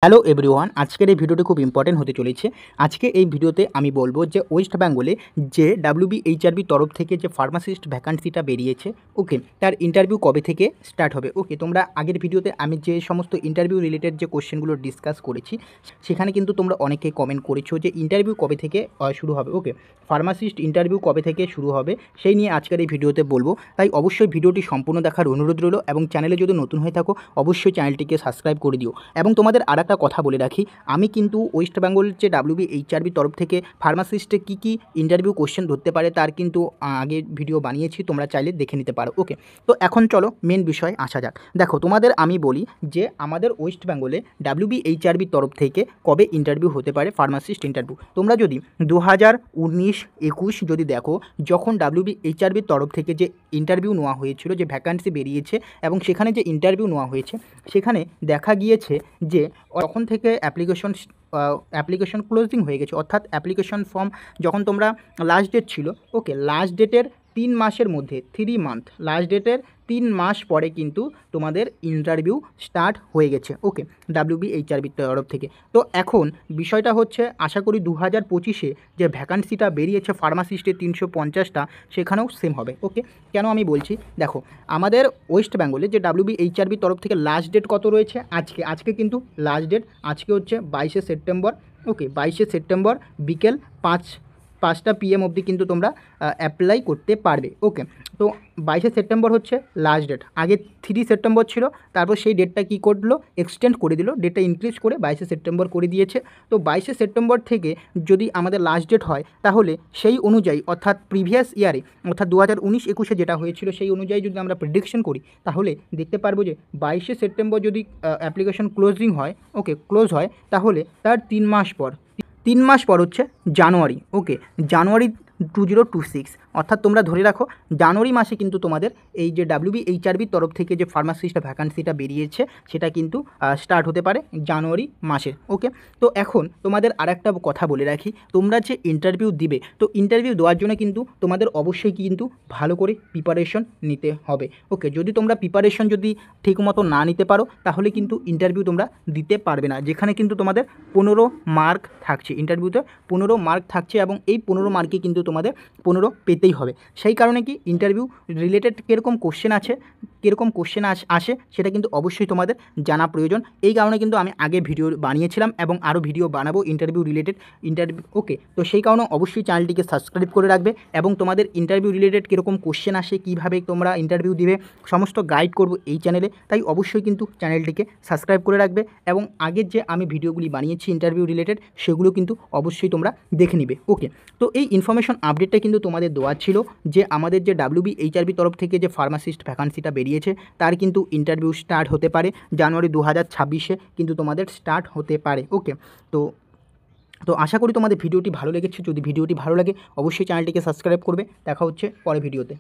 Hello everyone, আজকের এই ভিডিওটি খুব ইম্পর্টেন্ট হতে চলেছে। আজকে এই ভিডিওতে আমি বলবো যে ওয়েস্ট বেঙ্গলে যে WBHRB তরফ থেকে যে ফার্মাসিস্ট ভ্যাকান্সিটা বেরিয়েছে, ওকে, তার ইন্টারভিউ কবে থেকে স্টার্ট হবে। ওকে, তোমরা আগের ভিডিওতে আমি যে সমস্ত ইন্টারভিউ রিলেটেড যে কোশ্চেনগুলো ডিসকাস করেছি সেখানে কিন্তু তোমরা অনেকেই কমেন্ট করেছো যে ইন্টারভিউ কবে থেকে শুরু হবে। ওকে, ফার্মাসিস্ট ইন্টারভিউ কবে থেকে শুরু হবে সেই নিয়ে আজকের এই ভিডিওতে বলবো। তাই অবশ্যই ভিডিওটি সম্পূর্ণ দেখার অনুরোধ রইল এবং চ্যানেলে যদি নতুন হয়ে থাকো অবশ্যই চ্যানেলটিকে সাবস্ক্রাইব করে দিও। এবং তোমাদের একটা কথা বলে রাখি, আমি কিন্তু ওয়েস্ট বেঙ্গল যে WBHRB তরফ থেকে ফার্মাসিস্টে কী কী ইন্টারভিউ কোশ্চেন ধরতে পারে তার কিন্তু আগে ভিডিও বানিয়েছি, তোমরা চাইলে দেখে নিতে পারো। ওকে, তো এখন চলো মেন বিষয়ে আসা যাক। দেখো, তোমাদের আমি বলি যে আমাদের ওয়েস্ট বেঙ্গলে WBHRB তরফ থেকে কবে ইন্টারভিউ হতে পারে, ফার্মাসিস্ট ইন্টারভিউ। তোমরা যদি 2019-21 যদি দেখো, যখন WBHRB তরফ থেকে যে ইন্টারভিউ নেওয়া হয়েছিল, যে ভ্যাকান্সি বেরিয়েছে এবং সেখানে যে ইন্টারভিউ নেওয়া হয়েছে সেখানে দেখা গিয়েছে যে তখন থেকে অ্যাপ্লিকেশন ক্লোজিং হয়ে গেছে, অর্থাৎ অ্যাপ্লিকেশন ফর্ম যখন তোমরা লাস্ট ডেট ছিল, ওকে, লাস্ট ডেটের 3 মাসের মধ্যে 3 মান্থ, লাস্ট ডেটের 3 মাস পরে কিন্তু তোমাদের ইন্টারভিউ স্টার্ট হয়ে গেছে। ওকে, WBHRB তরফ থেকে। তো এখন বিষয়টা হচ্ছে, আশা করি 2025-এ যে ভ্যাকান্সিটা বেরিয়েছে ফার্মাসিস্টের 350টা, সেখানেও সেম হবে। ওকে, কেন আমি বলছি, দেখো, আমাদের ওয়েস্ট বেঙ্গলে যে WBHRB তরফ থেকে লাস্ট ডেট কত রয়েছে, আজকে কিন্তু লাস্ট ডেট আজকে হচ্ছে 22শে সেপ্টেম্বর। ওকে, 22শে সেপ্টেম্বর বিকেল 5টা PM অবধি কিন্তু তোমরা অ্যাপ্লাই করতে পারবে। ওকে, তো 22শে সেপ্টেম্বর হচ্ছে লাস্ট ডেট। আগে 3 সেপ্টেম্বর ছিল, তারপর সেই ডেটটা কী করলো, এক্সটেন্ড করে দিল, ডেটটা ইনক্রিজ করে 22শে সেপ্টেম্বর করে দিয়েছে। তো 22শে সেপ্টেম্বর থেকে যদি আমাদের লাস্ট ডেট হয় তাহলে সেই অনুযায়ী, অর্থাৎ প্রিভিয়াস ইয়ারে, অর্থাৎ 2019-21-এ যেটা হয়েছিল সেই অনুযায়ী যদি আমরা প্রেডিকশন করি তাহলে দেখতে পারবো যে 22শে সেপ্টেম্বর যদি অ্যাপ্লিকেশন ক্লোজিং হয়, ওকে, ক্লোজ হয়, তাহলে তার 3 মাস পর হচ্ছে জানুয়ারি। ওকে, জানুয়ারি 2026, অর্থাৎ তোমরা ধরে রাখো জানুয়ারি মাসে কিন্তু তোমাদের এই যে WBHRB তরফ থেকে যে ফার্মাসিস্ট ভ্যাকান্সিটা বেরিয়েছে সেটা কিন্তু স্টার্ট হতে পারে জানুয়ারি মাসে। ওকে, তো এখন তোমাদের আরেকটা কথা বলে রাখি, তোমরা যে ইন্টারভিউ দিবে, তো ইন্টারভিউ দেওয়ার জন্য কিন্তু তোমাদের অবশ্যই কিন্তু ভালো করে প্রিপারেশন নিতে হবে। ওকে, যদি তোমরা প্রিপারেশন যদি ঠিকমতো না নিতে পারো তাহলে কিন্তু ইন্টারভিউ তোমরা দিতে পারবে না, যেখানে কিন্তু তোমাদের 15 মার্ক থাকছে, ইন্টারভিউতে 15 মার্ক থাকছে এবং এই 15 মার্কে কিন্তু তোমাদের 15 পেতেই হবে। সেই কারণে কি ইন্টারভিউ রিলেটেড কীরকম কোশ্চেন আসে সেটা কিন্তু অবশ্যই তোমাদের জানা প্রয়োজন। এই কারণে কিন্তু আমি আগে ভিডিও বানিয়েছিলাম এবং আরও ভিডিও বানাবো ইন্টারভিউ রিলেটেড। ওকে, তো সেই কারণে অবশ্যই চ্যানেলটিকে সাবস্ক্রাইব করে রাখবে এবং তোমাদের ইন্টারভিউ রিলেটেড কীরকম কোশ্চেন আসে, কীভাবে তোমরা ইন্টারভিউ দিবে, সমস্ত গাইড করব এই চ্যানেলে। তাই অবশ্যই কিন্তু চ্যানেলটিকে সাবস্ক্রাইব করে রাখবে এবং আগের যে আমি ভিডিওগুলি বানিয়েছি ইন্টারভিউ রিলেটেড সেগুলো কিন্তু অবশ্যই তোমরা দেখে নিবে। ওকে, তো এই ইনফরমেশন আপডেটটা কিন্তু তোমাদের দেওয়া ছিল যে আমাদের যে WBHRB তরফ থেকে যে ফার্মাসিস্ট ভ্যাকান্সিটা বেরিয়েছে তার কিন্তু ইন্টারভিউ স্টার্ট হতে পারে জানুয়ারি 2026-এ কিন্তু তোমাদের স্টার্ট হতে পারে। ওকে, তো আশা করি তোমাদের ভিডিওটি ভালো লেগেছে। যদি ভিডিওটি ভালো লাগে অবশ্যই চ্যানেলটিকে সাবস্ক্রাইব করবে। দেখা হচ্ছে পরের ভিডিওতে।